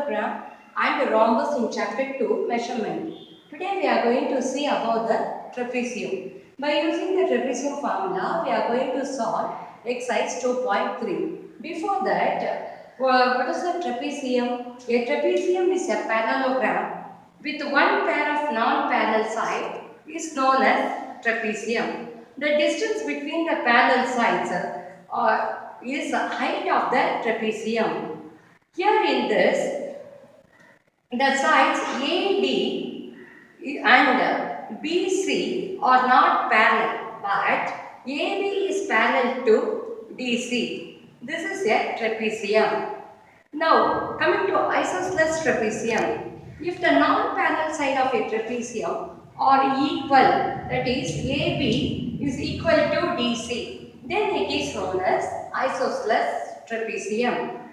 parallelogram and rhombus in chapter 2 measurement. Today we are going to see about the trapezium. By using the trapezium formula, we are going to solve exercise 2.3. Before that, what is the trapezium? A trapezium is a parallelogram with one pair of non-parallel sides is known as trapezium. The distance between the parallel sides is the height of the trapezium. Here in this, the sides AD and BC are not parallel, but AB is parallel to DC. This is a trapezium. Now, coming to isosceles trapezium. If the non-parallel side of a trapezium are equal, that is AB is equal to DC, then it is known as isosceles trapezium.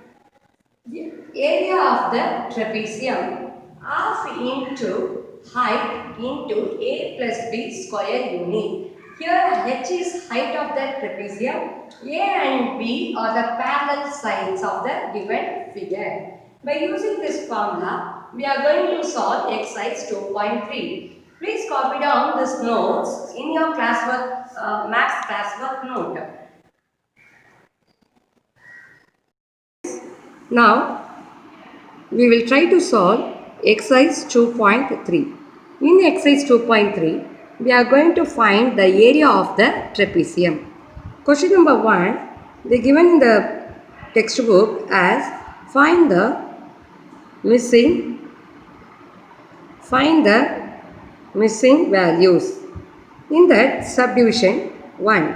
The area of the trapezium half into height into A plus B square unit. Here H is height of the trapezium, A and B are the parallel sides of the given figure. By using this formula, we are going to solve exercise 2.3. Please copy down these notes in your classwork, maths classwork note. Now, we will try to solve exercise 2.3. In exercise 2.3, we are going to find the area of the trapezium. Question number 1, they given in the textbook as find the missing values. In that subdivision 1,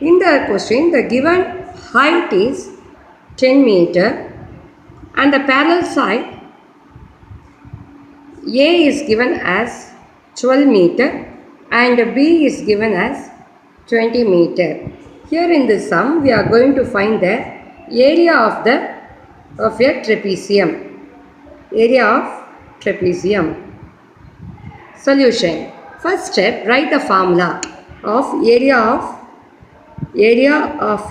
in the question the given height is 10 meter and the parallel side A is given as 12 meter and B is given as 20 meter. Here in this sum we are going to find the area of a trapezium. Area of trapezium. Solution. First step, write the formula of area of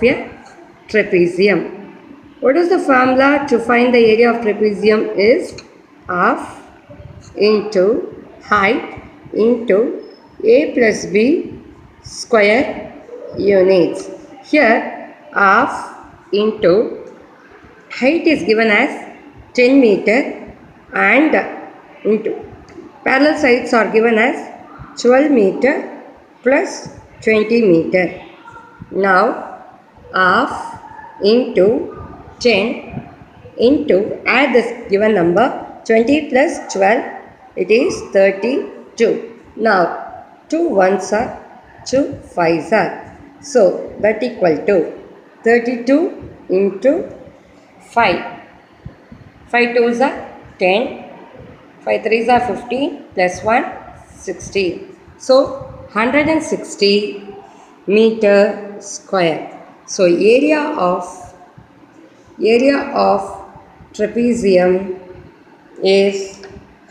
a trapezium. What is the formula to find the area of trapezium is half into height into A plus B square units. Here half into height is given as 10 meter and into parallel sides are given as 12 meter plus 20 meter. Now half into 10 into add this given number 20 plus 12, it is 32. Now 2 ones are 2 5s are, so that equal to 32 into 5. 5 2s are 10, 5 3s are 15 plus 1 16. So 160 meter square. So area of trapezium is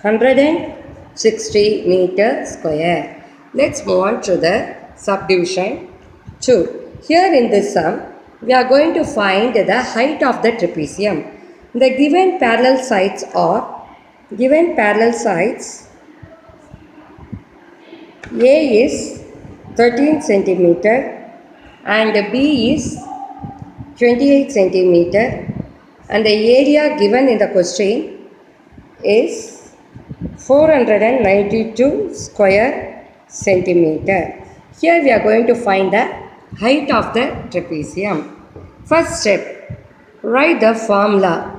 160 meter square. Let's move on to the subdivision 2. Here in this sum, we are going to find the height of the trapezium. The given parallel sides A is 13 centimeter and B is 28 centimeter and the area given in the question is 492 square centimeter. Here we are going to find the height of the trapezium. First step, write the formula.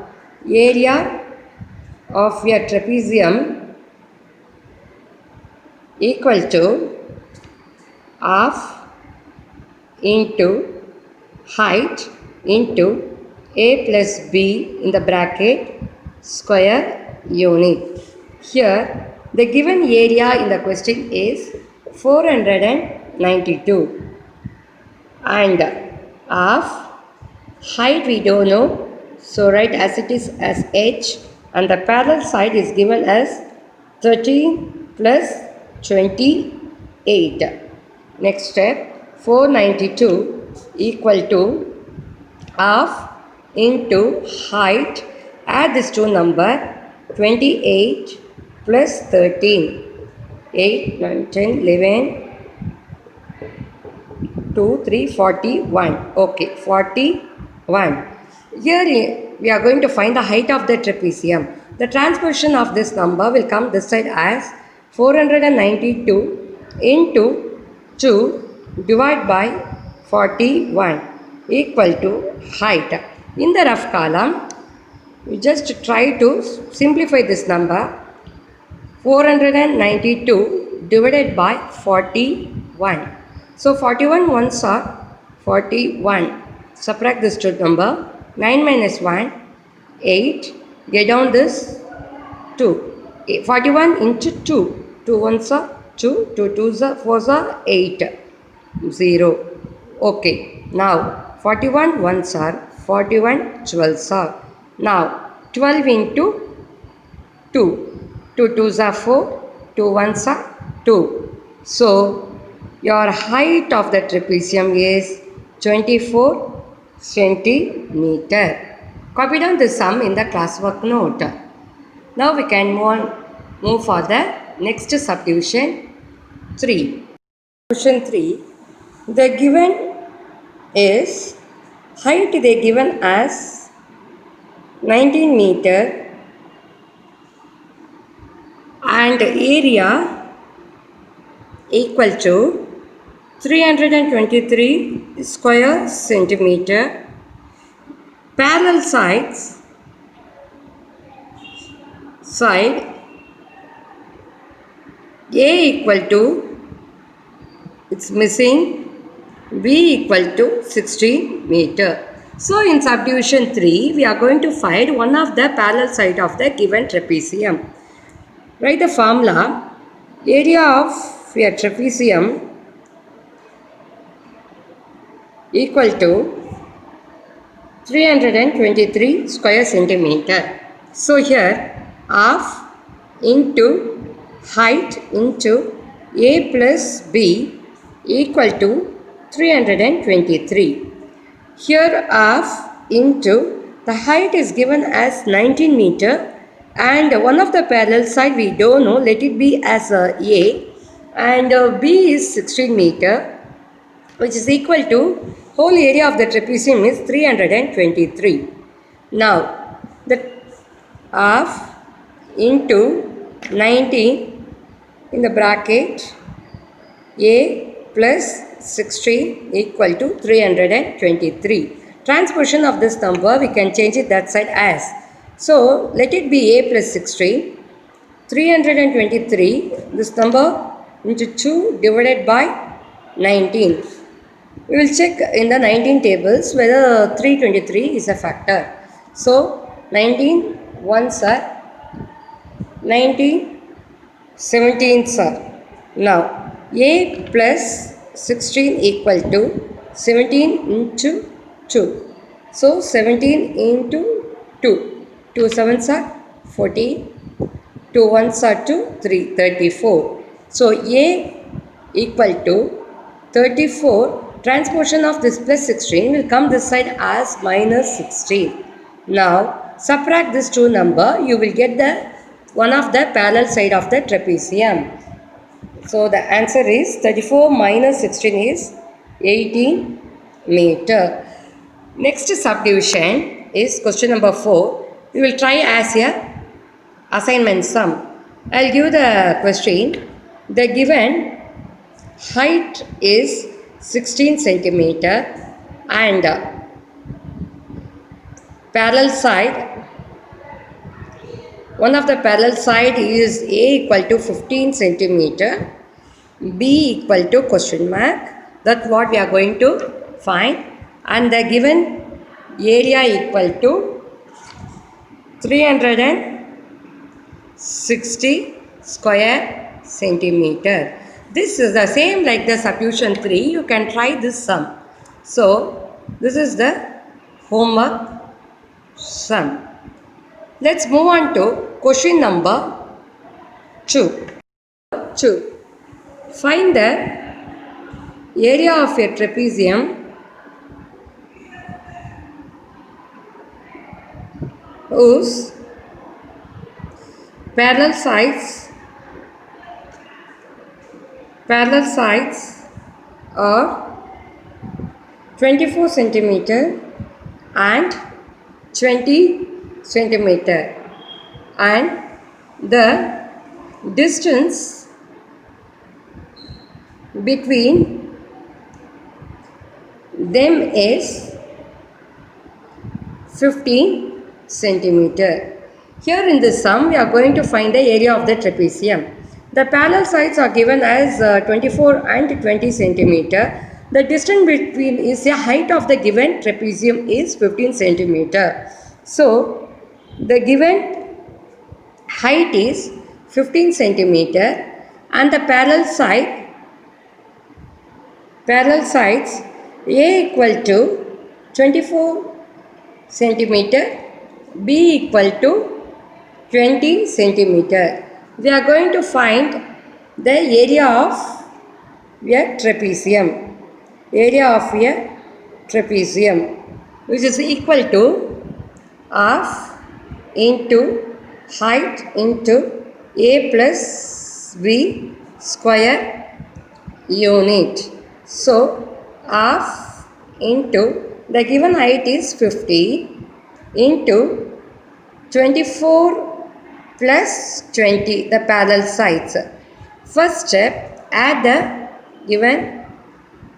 Area of a trapezium equal to half into height into A plus B in the bracket square unit. Here the given area in the question is 492 and half height we don't know, so write as it is as h, and the parallel side is given as 13 plus 28. Next step, 492 equal to half into height Add this to number 28 plus 13. 8, 9, 10, 11, 2, 3, 41. Okay, 41. Here we are going to find the height of the trapezium. The transposition of this number will come this side as 492 into 2 divided by 41 equal to height. In the rough column, we just try to simplify this number. 492 divided by 41. So 41 ones are 41. Subtract this to number. 9 minus 1, 8. Get down this 2. 41 into 2. 2 ones are 2. 2 twos are 4s are 8. 0. Okay. Now 41 ones are 41 12s are. Now 12 into 2. 2 twos are 4, 2 ones are 2. So, your height of the trapezium is 24 centimeter. Copy down the sum in the classwork note. Now we can move for the next subdivision 3. Question 3. The given is height they given as 19 meter and area equal to 323 square centimeter. Parallel side A equal to, it's missing, B equal to 16 meter. So in subdivision 3, we are going to find one of the parallel side of the given trapezium. Write the formula. Area of a trapezium equal to 323 square centimeter. So here half into height into A plus B equal to 323. Here half into the height is given as 19 meter. And one of the parallel side we don't know, let it be as A, and B is 16 meter, which is equal to whole area of the trapezium is 323. Now the half into 19 in the bracket A plus 16 equal to 323. Transposition of this number we can change it that side as. So, let it be A plus 16, 323, this number into 2 divided by 19. We will check in the 19 tables whether 323 is a factor. So, 19 ones are 19 17s are. Now, A plus 16 equal to 17 into 2. So, 17 into 2. 2 sevens are 14, 2 ones are 2, 3, 34. So, A equal to 34, transposition of this plus 16 will come this side as minus 16. Now, subtract this two number, you will get the one of the parallel side of the trapezium. So, the answer is 34 minus 16 is 18 meter. Next subdivision is question number 4. We will try as a assignment sum. I'll give the question. The given height is 16 centimeter and parallel side, one of the parallel side is A equal to 15 centimeter, B equal to question mark. That's what we are going to find, and the given area equal to 360 square centimeter. This is the same like the subdivision 3. You can try this sum. So, this is the homework sum. Let's move on to question number 2. Find the area of a trapezium. whose parallel sides are 24 centimeter and 20 centimeter, and the distance between them is 15 centimeter. Here in this sum, we are going to find the area of the trapezium. The parallel sides are given as 24 and 20 centimeter. The distance between is the height of the given trapezium is 15 centimeter. So, the given height is 15 centimeter and the parallel sides A equal to 24 centimeter, B equal to 20 centimeter. We are going to find the area of a trapezium. Area of a trapezium, which is equal to half into height into A plus B square unit. So, half into the given height is 50 into 24 plus 20, the parallel sides. First step, add the given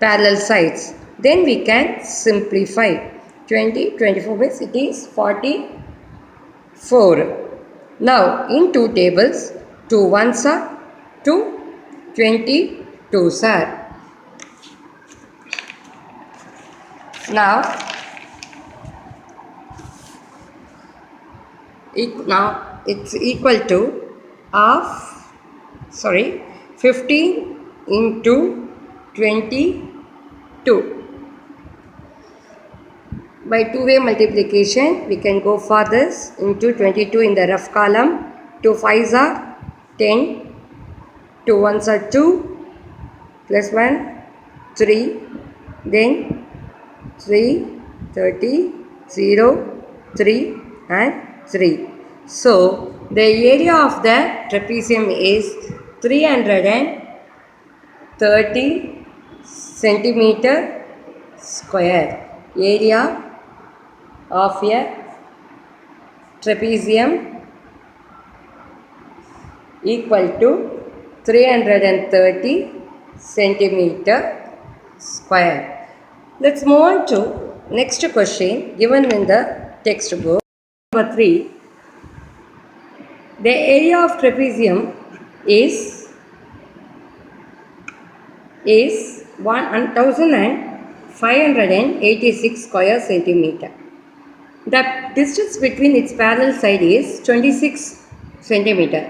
parallel sides. Then we can simplify. 24 means it is 44. Now, in two tables, 2 ones are 2, 22s are. Now it's equal to 15 into 22. By two-way multiplication, we can go for this into 22 in the rough column. 2 5s are 10, 2 1s are 2, plus 1, 3, then 3, 30, 0, 3 and 3. So, the area of the trapezium is 330 centimeter square. Area of a trapezium equal to 330 centimeter square. Let's move on to next question given in the textbook. Number 3. The area of trapezium is 1586 square centimeter. The distance between its parallel side is 26 centimeter.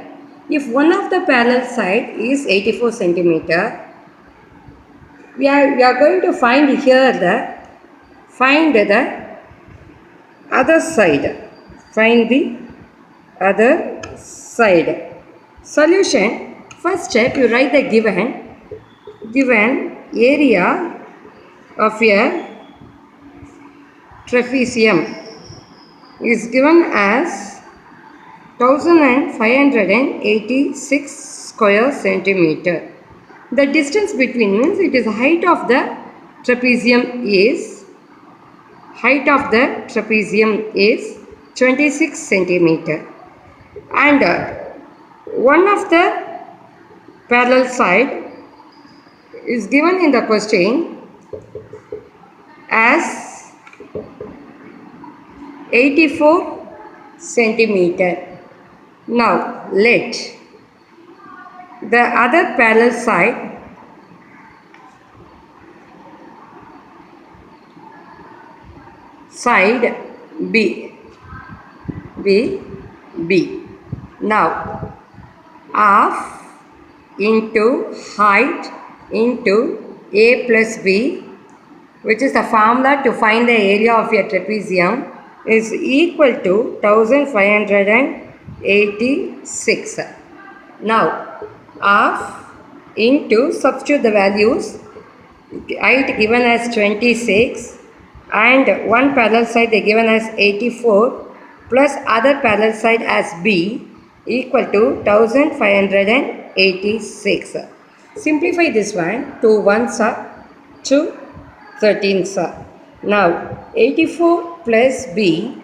If one of the parallel side is 84 centimeter, we are going to find here the other side. Find the other side. Solution. First step, you write the given area of a trapezium is given as 1586 square centimeter. The distance between means it is height of the trapezium is 26 centimeter, and one of the parallel side is given in the question as 84 centimeter. Now let the other parallel side B. Now half into height into A plus B, which is the formula to find the area of a trapezium, is equal to 1586. Now half into, substitute the values, height given as 26 and one parallel side they given as 84, plus other parallel side as B equal to 1586. Simplify this one. 2 ones are 2 13s are. Now 84 plus B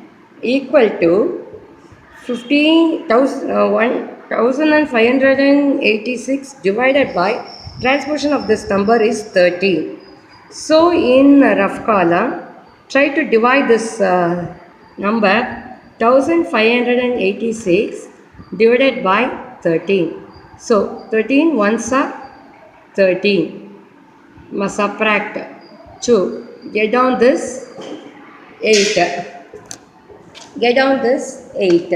equal to 1586 divided by transposition of this number is 13. So in rough column, try to divide this number 1586 divided by 13. So 13 ones are 13. Must subtract 2. Get down this 8. Get down this 8.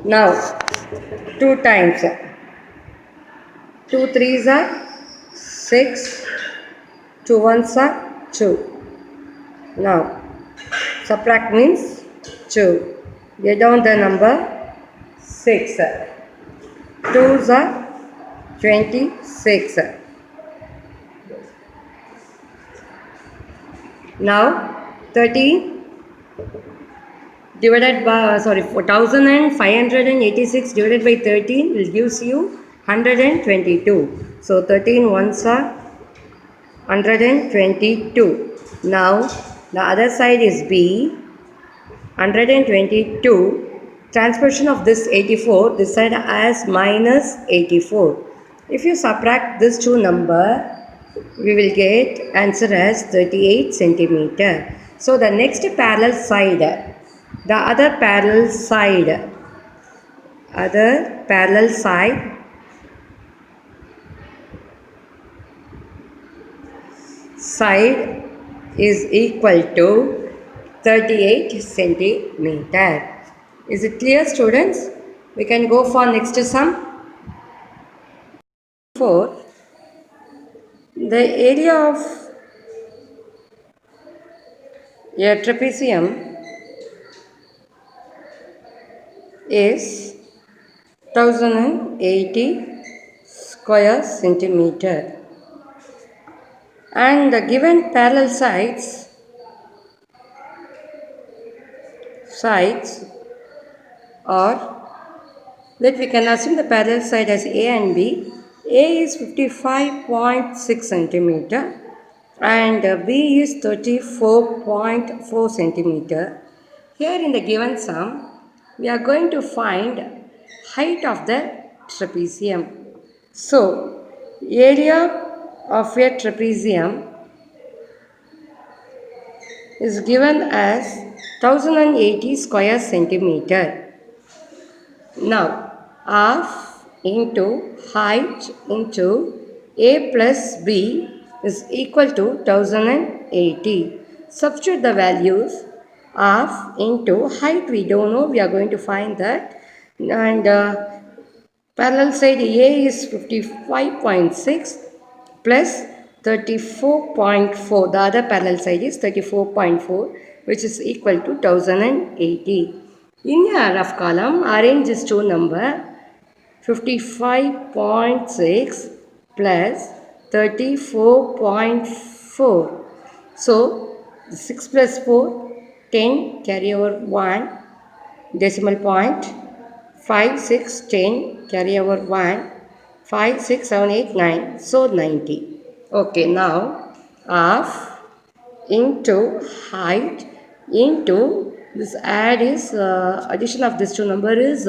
Now 2 times 2 threes are 6. 2 ones are 2. Now subtract means 2. Get down the number 6. 2s are 26. Now 13 divided by 4586 divided by 13 will gives you 122. So 13 ones are 122. Now the other side is B 122. Transposition of this 84, this side as minus 84. If you subtract this two number, we will get answer as 38 centimeter. So the next parallel side, the other parallel side is equal to 38 centimeter. Is it clear, students? We can go for next sum. 4. The area of a trapezium is 1080 square centimeter, and the given parallel sides are, that we can assume the parallel side as A and B. A is 55.6 centimeter and B is 34.4 centimeter. Here in the given sum, we are going to find height of the trapezium. So, area of a trapezium is given as 1080 square centimeter. Now, half into height into A plus B is equal to 1080. Substitute the values. Half into height we don't know, we are going to find that, and parallel side A is 55.6 plus 34.4. The other parallel side is 34.4, which is equal to 1080. In a rough column, arrange this two number 55.6 plus 34.4. So 6 plus 4, 10, carry over 1, decimal point, 5, 6, 10, carry over 1, 5, 6, 7, 8, 9, so 90. Okay, now half into height into this add is addition of this two number is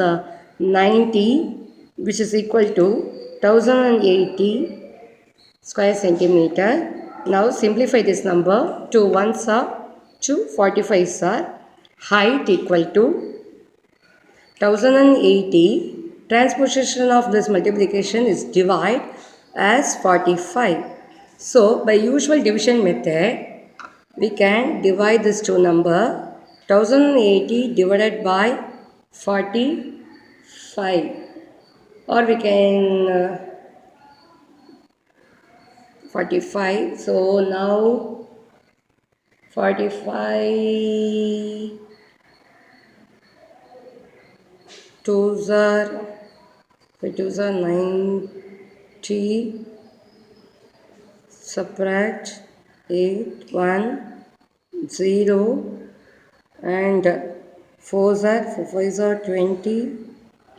90, which is equal to 1080 square centimeter. Now simplify this number. 2 ones are 2, 45s are. Height equal to 1080. Transposition of this multiplication is divide as 45. So by usual division method, we can divide this two number 1080 divided by 45, or we can 45. So now 45 twos are 90, subtract 8, 1, 0, and 4s are 4 5s are 20,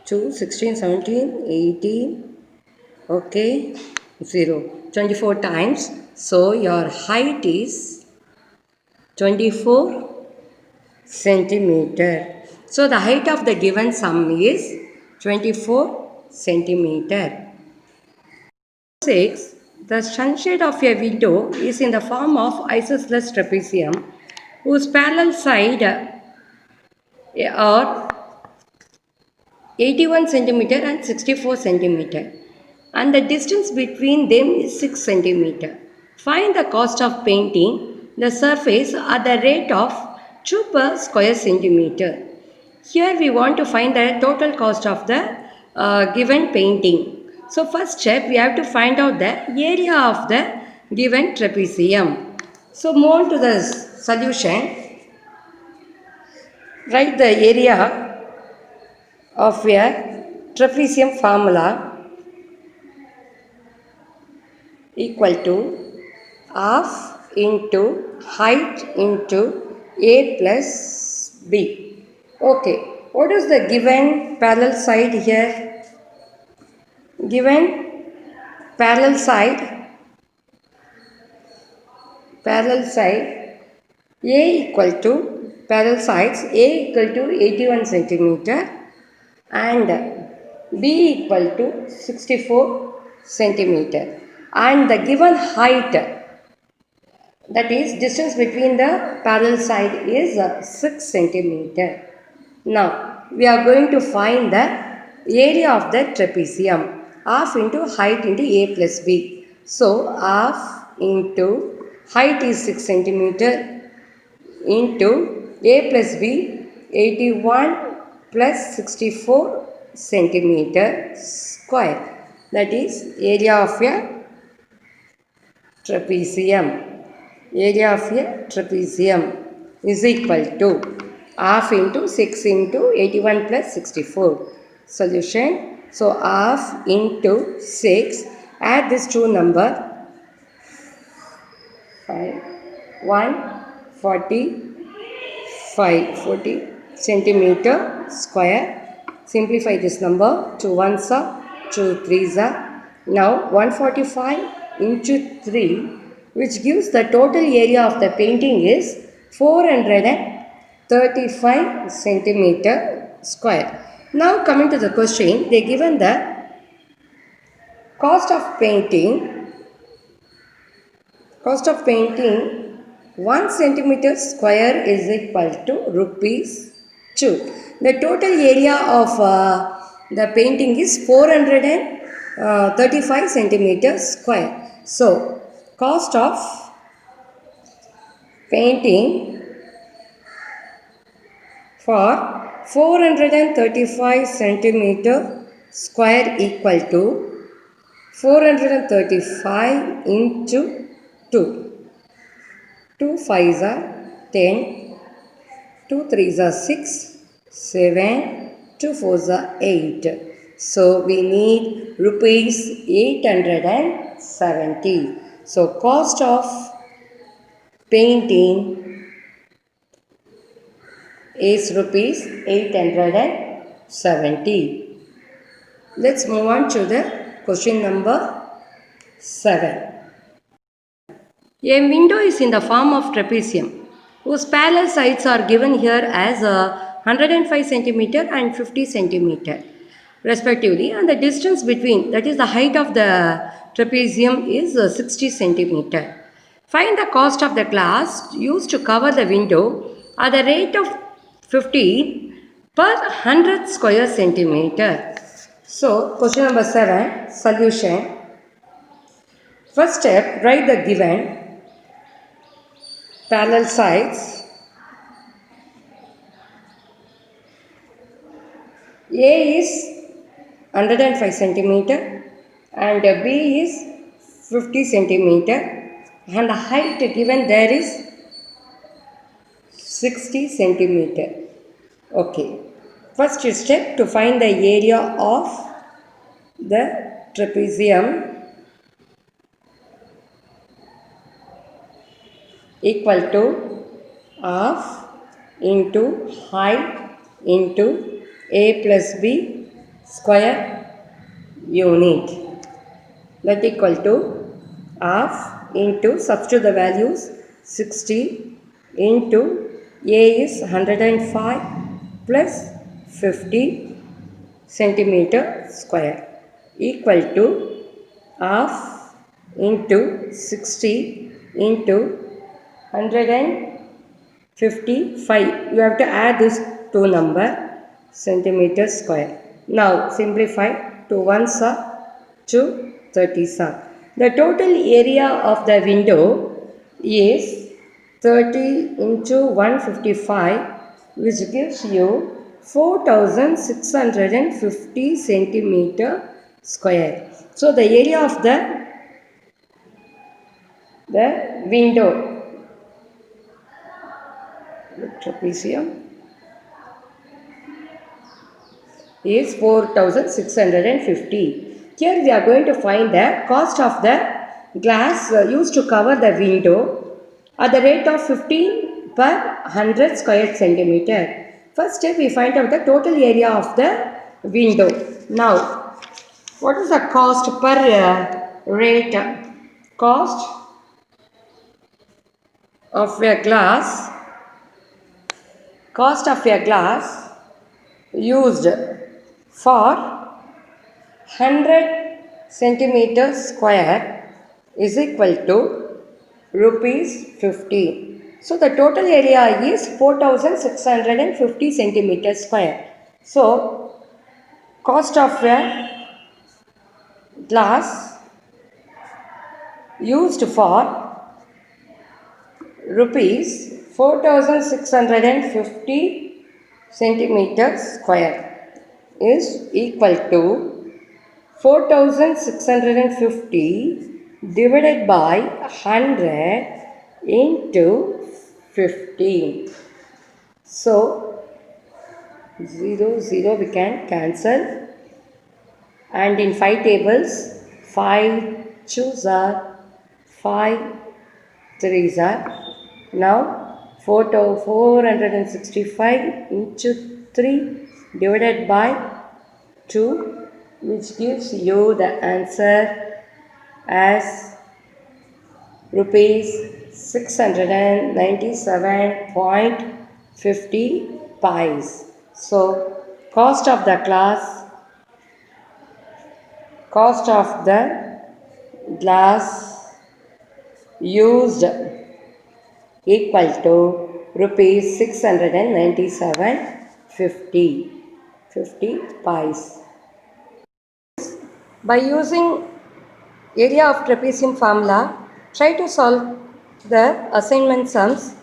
2, 16, 17, 18. Okay, 0. 24 times. So your height is 24 centimeter. So the height of the given sum is 24 centimeter. 6. The sunshade of a window is in the form of isosceles trapezium whose parallel side are 81 centimeter and 64 centimeter and the distance between them is 6 centimeter. Find the cost of painting the surface at the rate of 2 per square centimeter. Here we want to find the total cost of the given painting. So first step we have to find out the area of the given trapezium. So move on to the solution. Write the area of a trapezium formula equal to half into height into a plus b. Okay, what is the given parallel side here? Given parallel side a equal to parallel sides a equal to 81 centimeter and b equal to 64 centimeter and the given height, that is distance between the parallel side, is 6 centimeter. Now we are going to find the area of the trapezium, half into height into a plus b. So half into height is 6 centimeter into a plus b, 81 plus 64 centimeter square, that is area of a trapezium. Area of a trapezium is equal to half into 6 into 81 plus 64. Solution. So half into 6, add this two number, 5, 40 centimeter square. Simplify this number. 2 ones are 2 threes are. Now 145 into 3, which gives the total area of the painting is 435 centimeter square. Now coming to the question, they given the cost of painting. Cost of painting 1 centimeter square is equal to rupees 2. The total area of the painting is 435 centimeter square. So cost of painting for 435 centimeter square equal to 435 into 2. 2 5s are 10, 2 3s are 6, 7, 2 4s are 8. So we need rupees 870. So cost of painting is rupees 870. Let's move on to the question number 7. A window is in the form of trapezium whose parallel sides are given here as 105 centimeter and 50 centimeter respectively, and the distance between, that is the height of the trapezium, is 60 centimeter. Find the cost of the glass used to cover the window at the rate of 15 per 100 square centimeter. So question number 7, solution. First step, write the given parallel sides. A is 105 centimeter and B is 50 centimeter and the height given there is 60 centimeter. Okay. First step, to find the area of the trapezium equal to half into height into a plus b square unit, that equal to half into, substitute the values, 60 into a is 105 plus 50 centimeter square equal to half into 60 into 155. You have to add this two number, centimeter square. Now simplify. 2 ones are 2, 30s are. The total area of the window is 30 into 155, which gives you 4650 centimeter square. So the area of the window, trapezium, is 4650. Here we are going to find the cost of the glass used to cover the window at the rate of 15 per 100 square centimeter. First step, we find out the total area of the window. Now, what is the cost per rate? Cost of a glass used for 100 centimeter square is equal to rupees 50. So the total area is 4650 centimeter square. So cost of a glass used for rupees 4650 centimeter square is equal to 4650 divided by 100 into 15. So 0 0 we can cancel, and in 5 tables 5 2s are 5 3s are. Now 465 into 3 divided by 2, which gives you the answer as rupees 697.50 pies. So cost of the glass used equal to rupees 697.50 pies. By using area of trapezium formula, try to solve the assignment sums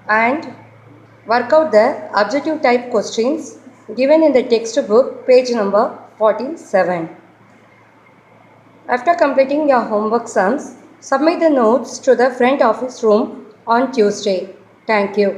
and work out the objective type questions given in the textbook, page number 47. After completing your homework sums, submit the notes to the front office room on Tuesday. Thank you.